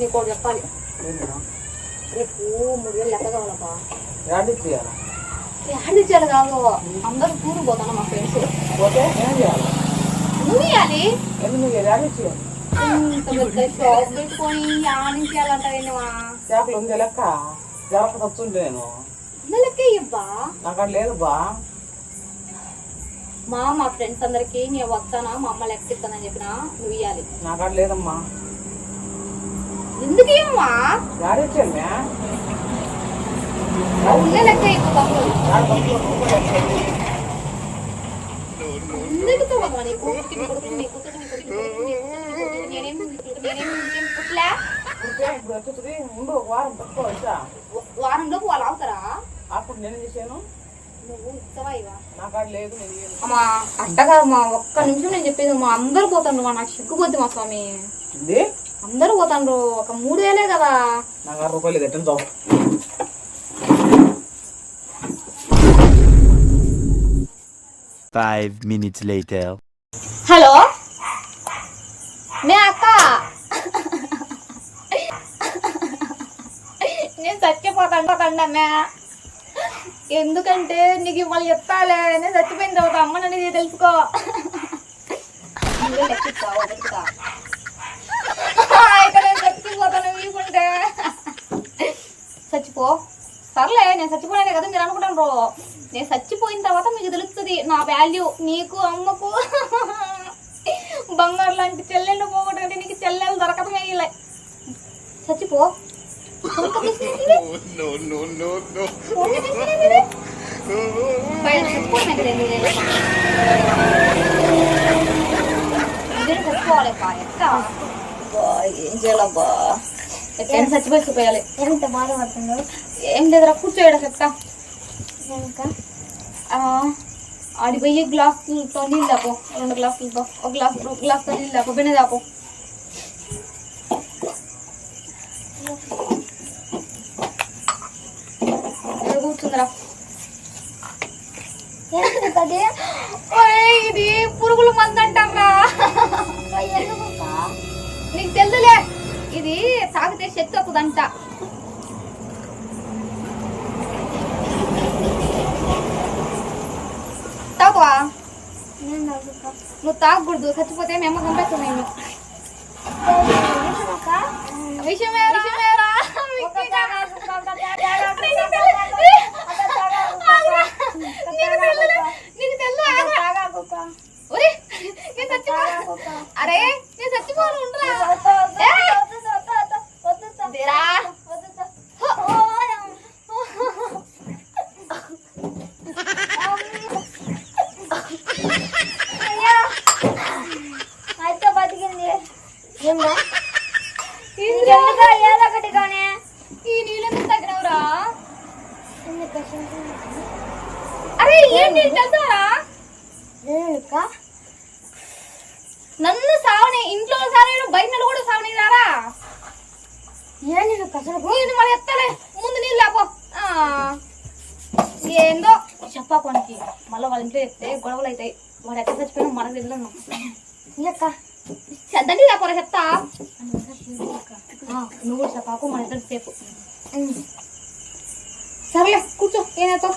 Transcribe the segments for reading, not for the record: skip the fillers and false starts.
నీకు ఒకటి చెప్పాలి. రేపు 3000 లెక్క కావాలబ్బా. యాడ్ ఇచ్చేయాలి కాదు, అందరూ టూర్ పోతాను మా ఫ్రెండ్స్. నువ్వు ఇవ్వాలి. ఇంత పెద్ద షాప్ పెట్టుకొని ఆనించి ఇవ్వాలంటావేమా? చేపలు ఉంది లెక్క జరపతుంటే నేను లెక్క ఇవ్వా. నాకు లేదు బా. మా ఫ్రెండ్స్ అందరికి నేను వస్తానా, మా అమ్మ లెక్క ఇస్తానని చెప్పినా నువ్వు ఇవ్వాలి. నాకు లేదమ్మా. ఎందుకు ఇవ్వమ్మా? ఉన్న లెక్క వారంలో వాళ్ళు అవుతారా? అప్పుడు నేను చేశాను. నువ్వు ఇస్తావా ఇవా? నాకు లేదు. అమ్మా అడ్డ కాదమ్మా, ఒక్క నిమిషం నేను చెప్పేది. మా అందరు పోతాండ్రు, నాకు సిగ్గుపోద్ది మా స్వామి. అందరూ పోతాండ్రు, ఒక 3000 కదా. నాకు 6 రూపాయలు కట్టిన 5 minutes later. హలో నే అక్క, నేను చచ్చిపోతాండి. ఎందుకంటే నీకు ఇవాళ చెప్తాలే, నేను చచ్చిపోయిన తర్వాత అమ్మ నన్ను తెలుసుకో. చచ్చిపోతాను వీకుంటే. చచ్చిపో సర్లే, నేను చచ్చిపోయానే కదా మీరు అనుకుంటాను. నేను చచ్చిపోయిన తర్వాత మీకు తెలుస్తుంది నా వాల్యూ. నీకు అమ్మకు బంగారు లాంటి చెల్లెళ్ళు పోగొట్టుకుంటే నీకు చెల్లెలు దొరకటమే ఇలా. చచ్చిపో. చచ్చిపోవాలి ఏం చేయాలబ్బా, ఎట్లయినా చచ్చిపోయి చూపేయాలి. ఎంత బాధపడుతుందో. ఏం లేదురా, కూర్చోయడా చెప్తా. ఆడిపోయి గ్లాసులతో నీళ్ళు దాపో, 2 గ్లాసులతో, ఒక గ్లాస్తో నీళ్ళు దాపో, బిన్నె దాపో. కూర్చుందిరా. ఇది పురుగుల మందు అంటారా? నీకు తెలుదులే, ఇది తాగితే శక్తి వస్తుందంట. తాగువా? నువ్వు తాగకూడదు, చచ్చిపోతే మేము పంపిస్తాం. నేను విషయమేరా అరే నేను చచ్చిపోను. అయితే బతికింది. ఈ నీళ్ళెందుకు తగ్గినవురా? అరే ఏం నీళ్ళు తెలుసారా? నన్ను సావని, ఇంట్లో సావని, బయట కూడా సావని రారా? నేను మరి ఎత్తలే, ముందు నీళ్ళు లేపో. ఏందో చెప్పానికి మళ్ళీ వాళ్ళ ఇంట్లో చెప్తే గొడవలు అవుతాయి. వాడు ఎక్కడ చచ్చిపోయినా మనకు తెలియదు. చెద్దండి లేకపోరా చెప్తా. నువ్వు కూడా చెప్పాకు, మన ఇద్దరు సేపు. సరేలే కూర్చో. ఏమవుతావు?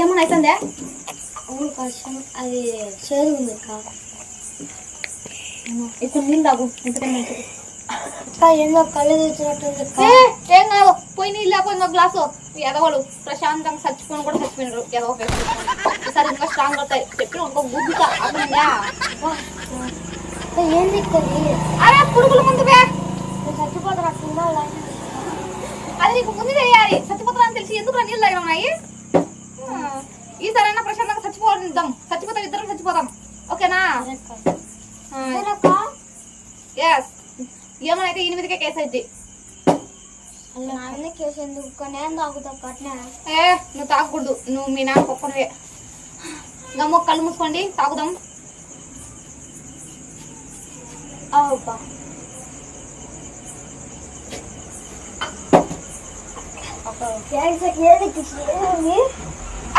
ఏమన్నా అవుతుందే? అది చేదు ఉంది. ఇప్పుడు నీళ్ళు తాగు. ఎంటర్టైన్మెంట్ ఏందో కళ్ళు తెచ్చినట్టుంది. ఏం కాదు, పోయి నీళ్ళు లేకపోయి ఇంకో గ్లాసు. ఎదవలు ప్రశాంతంగా చచ్చిపోయిన కూడా చచ్చిపోయినారు. ఎదవ ఈసారి ఇంకా స్ట్రాంగ్ అవుతాయి. చెప్పిన ఇంకో గుద్దుతా. ఏం తిక్కది? అరే పురుగుల ముందుగా చచ్చిపోతారు. అది నీకు ముందు తెలియాలి. చచ్చిపోతారని తెలిసి ఎందుకు నీళ్ళు దగ్గర ఉన్నాయి. ఈసారైనా ప్రశాంతంగా చచ్చిపోతాం. చచ్చిపోతాం, ఇద్దరం చచ్చిపోతాం. ఓకేనా? ఎస్. ఏమనైతే 8కే కేసు అయింది. కేసు ఎందుకు? తాగుతావు కట్నా? నువ్వు తాగకూడదు. నువ్వు మీ నాన్న ఒక్కనివే. గమ్మ కళ్ళు మూసుకోండి, తాగుదాం.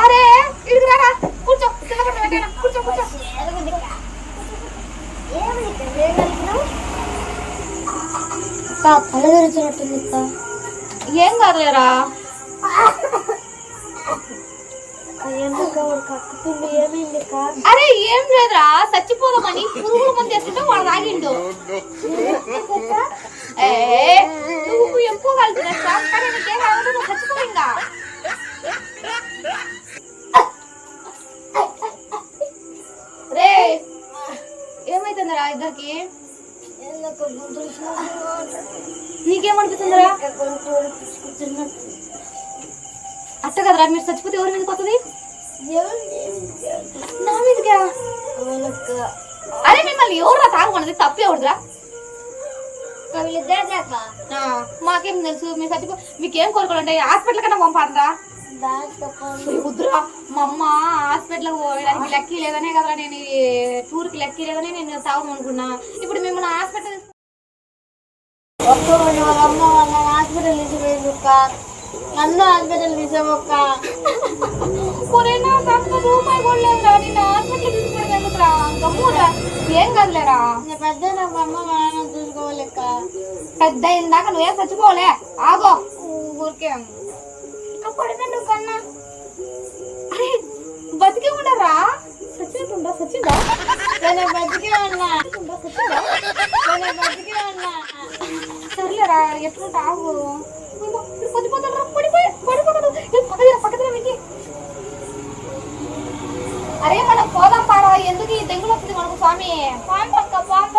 అరే ఇడికి రారా, కూర్చో. కూర్చో కూర్చో. అక్క కళ్ళు తెరిచినట్టుంది అక్క. ఏం కాదులేరా. ఎందుకు కక్కుతుంది ఏమైంది అక్క? అరే ఏం లేదురా, చచ్చిపోదామని పురుగుల మంది వేస్తుంటే వాడు తాగిండు. నువ్వు ఎక్కువ కలుగుతున్నా కానీ నీకేం కాదు, నువ్వు చచ్చిపో ఇంకా. రే ఏమైతుందిరా ఇద్దరికి? నీకేమనిపిస్తుందిరా? అట్ట కదరా, మీరు చచ్చిపోతే ఎవరి మీదకి వస్తుంది? నా మీదకా? అరే మిమ్మల్ని ఎవరురా తాగమన్నది? తప్పు ఎవరురా? మాకేం తెలుసు? మీరు చచ్చిపో, మీకేం కోరుకోవాలంటే హాస్పిటల్ కన్నా పంపాలరా? కుదురా, మా అమ్మ హాస్పిటల్కి పోయడానికి లక్కీ లేదనే కదరా నేను టూర్కి లక్కీ లేదనే నేను తాగుదాం అనుకున్నా. ఇప్పుడు మిమ్మల్ని హాస్పిటల్ అమ్మ వాళ్ళ హాస్పిటల్ తీసుకుపోయింది అక్క. నన్ను హాస్పిటల్ తీసామక్క. రూపాయి కొనలేదురా, నిన్న హాస్పిటల్ తీసుకోవడం ఎందుకురా? గమ్మురా, ఏం కదలేరా. పెద్ద నాకు అమ్మ మా నాన్న చూసుకోవాలక్క. పెద్ద ఇందాక నువ్వేం చచ్చిపోలే, ఆగో ఊరికే పడిపోయిండు కన్నా. అరే బతికే ఉండరా? సచ్చినట్టుండా? సచ్చిందా? నేను బతికే ఉన్నా. బతికే ఉన్నా. సర్లేరా, ఎట్లుంటా ఆగు. పడిపోతాడు, పడిపోతాడు. పక్కన మీకు. అరే మనం పోదాం పాడా, ఎందుకు ఈ దెంగులు వస్తుంది మనకు స్వామి? పాంపక్క పాంప